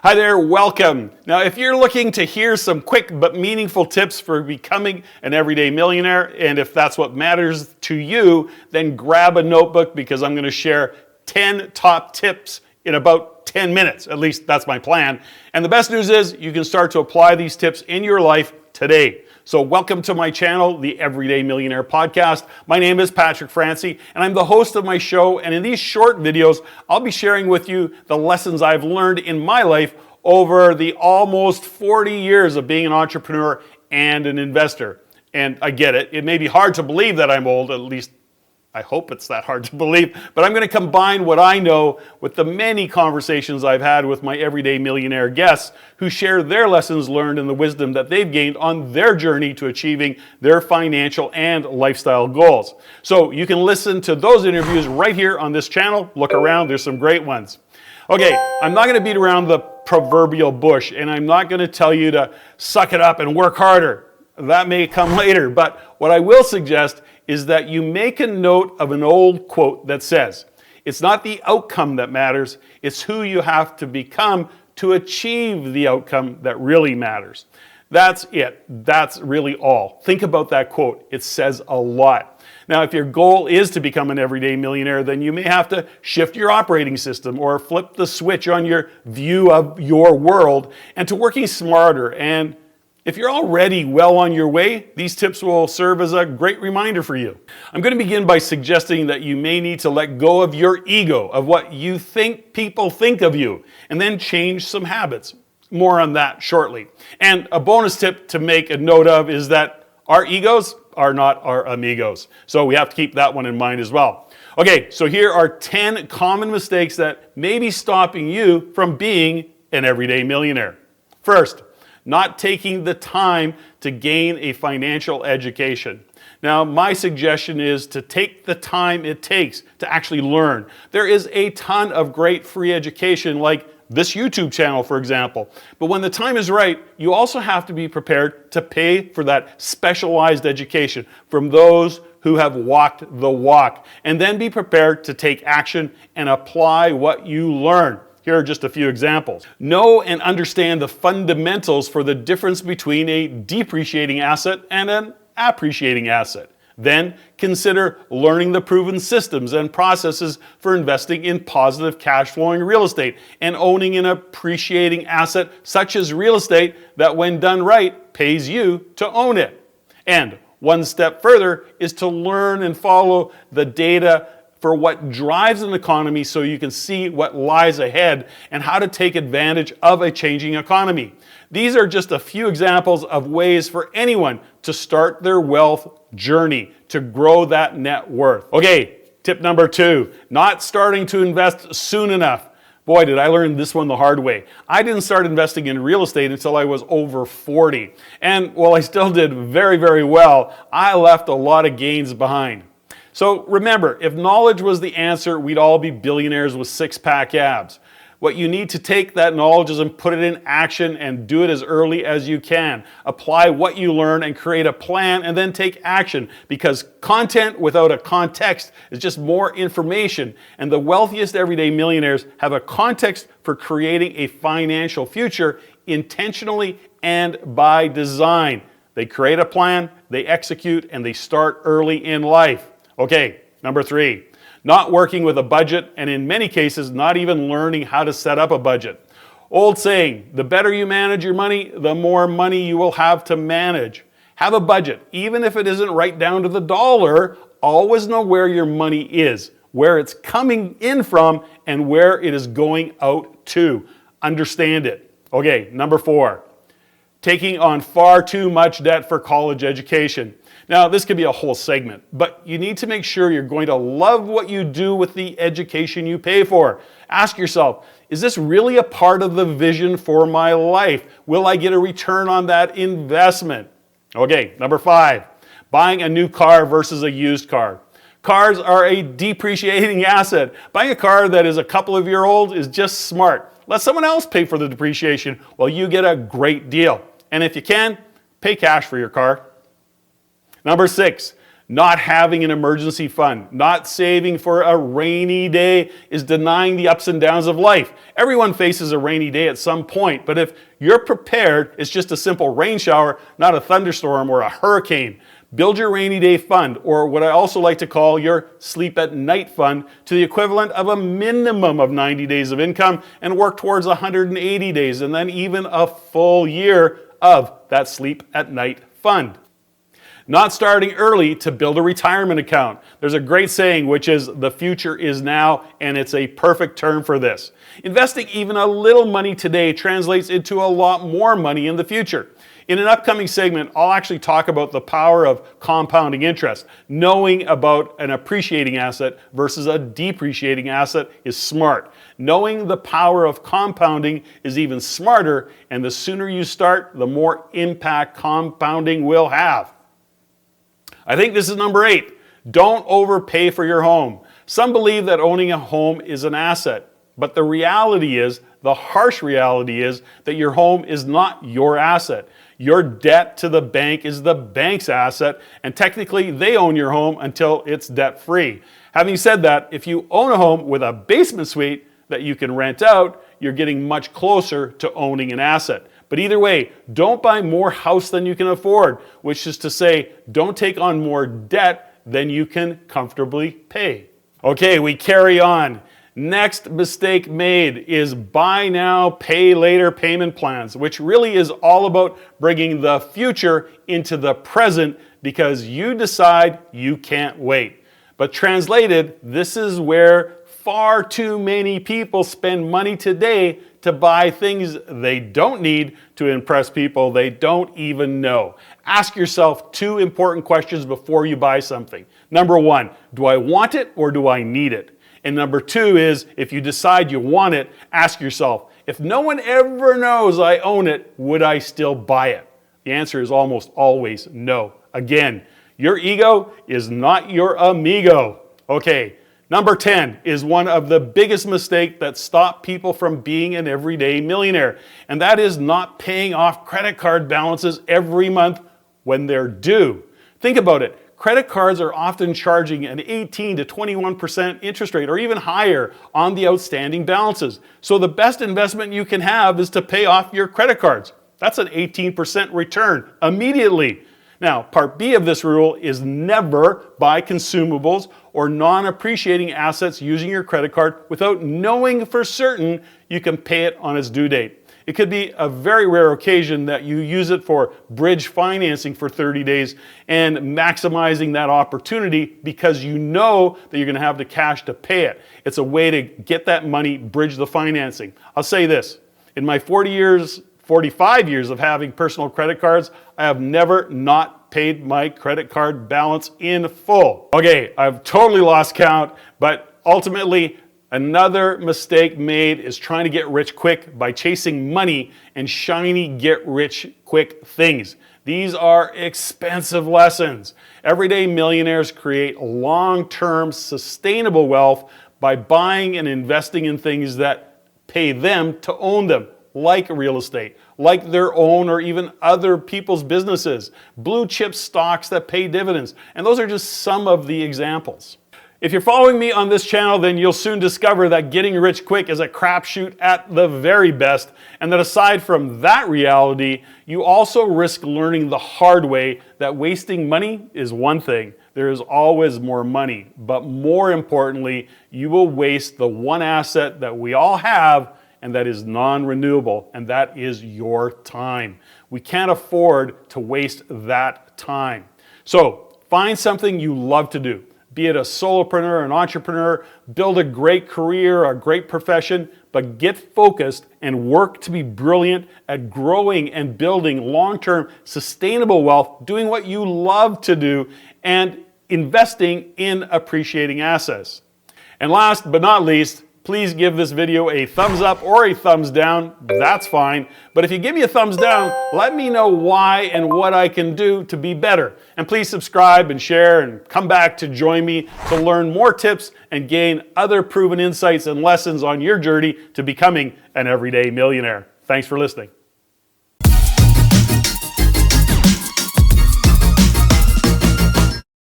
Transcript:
Hi there, welcome. Now, if you're looking to hear some quick but meaningful tips for becoming an everyday millionaire, and if that's what matters to you, then grab a notebook because I'm going to share 10 top tips in about 10 minutes. At least that's my plan. And the best news is you can start to apply these tips in your life today. So welcome to my channel, the Everyday Millionaire Podcast. My name is Patrick Francey, and I'm the host of my show. And in these short videos, I'll be sharing with you the lessons I've learned in my life over the almost 40 years of being an entrepreneur and an investor. And I get it. It may be hard to believe that I'm old, at least I hope it's that hard to believe, but I'm going to combine what I know with the many conversations I've had with my everyday millionaire guests who share their lessons learned and the wisdom that they've gained on their journey to achieving their financial and lifestyle goals. So you can listen to those interviews right here on this channel. Look around, there's some great ones. Okay, I'm not going to beat around the proverbial bush, and I'm not going to tell you to suck it up and work harder. That may come later, but what I will suggest is that you make a note of an old quote that says, "It's not the outcome that matters, it's who you have to become to achieve the outcome that really matters." That's it. That's really all. Think about that quote. It says a lot. Now, if your goal is to become an everyday millionaire, then you may have to shift your operating system or flip the switch on your view of your world and to working smarter. And if you're already well on your way, these tips will serve as a great reminder for you. I'm going to begin by suggesting that you may need to let go of your ego, of what you think people think of you, and then change some habits. More on that shortly. And a bonus tip to make a note of is that our egos are not our amigos. So we have to keep that one in mind as well. Okay, so here are 10 common mistakes that may be stopping you from being an everyday millionaire. First, not taking the time to gain a financial education. Now, my suggestion is to take the time it takes to actually learn. There is a ton of great free education like this YouTube channel, for example. But when the time is right, you also have to be prepared to pay for that specialized education from those who have walked the walk, and then be prepared to take action and apply what you learn. Here are just a few examples. Know and understand the fundamentals for the difference between a depreciating asset and an appreciating asset. Then consider learning the proven systems and processes for investing in positive cash flowing real estate and owning an appreciating asset such as real estate that when done right pays you to own it. And one step further is to learn and follow the data for what drives an economy so you can see what lies ahead and how to take advantage of a changing economy. These are just a few examples of ways for anyone to start their wealth journey, to grow that net worth. Okay, tip number 2, not starting to invest soon enough. Boy, did I learn this one the hard way. I didn't start investing in real estate until I was over 40. And while I still did very, very well, I left a lot of gains behind. So remember, if knowledge was the answer, we'd all be billionaires with six-pack abs. What you need to take that knowledge is and put it in action and do it as early as you can. Apply what you learn and create a plan and then take action, because content without a context is just more information. And the wealthiest everyday millionaires have a context for creating a financial future intentionally and by design. They create a plan, they execute, and they start early in life. Okay, number 3, not working with a budget, and in many cases, not even learning how to set up a budget. Old saying, the better you manage your money, the more money you will have to manage. Have a budget, even if it isn't right down to the dollar. Always know where your money is, where it's coming in from, and where it is going out to. Understand it. Okay, number 4, taking on far too much debt for college education. Now, this could be a whole segment, but you need to make sure you're going to love what you do with the education you pay for. Ask yourself, is this really a part of the vision for my life? Will I get a return on that investment? Okay, number 5, buying a new car versus a used car. Cars are a depreciating asset. Buying a car that is a couple of years old is just smart. Let someone else pay for the depreciation while you get a great deal. And if you can, pay cash for your car. Number 6, Not having an emergency fund, not saving for a rainy day is denying the ups and downs of life. Everyone faces a rainy day at some point, but if you're prepared, it's just a simple rain shower, not a thunderstorm or a hurricane. Build your rainy day fund, or what I also like to call your sleep at night fund, to the equivalent of a minimum of 90 days of income, and work towards 180 days and then even a full year of that sleep at night fund. Not starting early to build a retirement account. There's a great saying which is, the future is now, and it's a perfect term for this. Investing even a little money today translates into a lot more money in the future. In an upcoming segment, I'll actually talk about the power of compounding interest. Knowing about an appreciating asset versus a depreciating asset is smart. Knowing the power of compounding is even smarter, and the sooner you start, the more impact compounding will have. I think this is number 8. Don't overpay for your home. Some believe that owning a home is an asset, but the reality is, the harsh reality is, that your home is not your asset. Your debt to the bank is the bank's asset, and technically they own your home until it's debt-free. Having said that, if you own a home with a basement suite that you can rent out, you're getting much closer to owning an asset. But either way, don't buy more house than you can afford, which is to say, don't take on more debt than you can comfortably pay. Okay, we carry on. Next mistake made is buy now, pay later payment plans, which really is all about bringing the future into the present because you decide you can't wait. But translated, this is where far too many people spend money today to buy things they don't need to impress people they don't even know. Ask yourself 2 important questions before you buy something. Number 1, do I want it or do I need it? And number 2 is, if you decide you want it, ask yourself, if no one ever knows I own it, would I still buy it? The answer is almost always no. Again, your ego is not your amigo. Okay. Number 10 is one of the biggest mistakes that stop people from being an everyday millionaire, and that is not paying off credit card balances every month when they're due. Think about it. Credit cards are often charging an 18 to 21% interest rate or even higher on the outstanding balances. So the best investment you can have is to pay off your credit cards. That's an 18% return immediately. Now, part B of this rule is never buy consumables or non-appreciating assets using your credit card without knowing for certain you can pay it on its due date. It could be a very rare occasion that you use it for bridge financing for 30 days and maximizing that opportunity because you know that you're going to have the cash to pay it. It's a way to get that money, bridge the financing. I'll say this, in my 45 years of having personal credit cards, I have never not paid my credit card balance in full. Okay, I've totally lost count, but ultimately, another mistake made is trying to get rich quick by chasing money and shiny get rich quick things. These are expensive lessons. Everyday millionaires create long-term sustainable wealth by buying and investing in things that pay them to own them, like real estate, like their own or even other people's businesses, blue chip stocks that pay dividends. And those are just some of the examples. If you're following me on this channel, then you'll soon discover that getting rich quick is a crapshoot at the very best, and that aside from that reality, you also risk learning the hard way that wasting money is one thing. There is always more money, but more importantly, you will waste the one asset that we all have, and that is non-renewable, and that is your time. We can't afford to waste that time. So find something you love to do. Be it a solopreneur, an entrepreneur, build a great career, a great profession, but get focused and work to be brilliant at growing and building long-term sustainable wealth, doing what you love to do, and investing in appreciating assets. And last but not least, please give this video a thumbs up or a thumbs down. That's fine. But if you give me a thumbs down, let me know why and what I can do to be better. And please subscribe and share and come back to join me to learn more tips and gain other proven insights and lessons on your journey to becoming an everyday millionaire. Thanks for listening.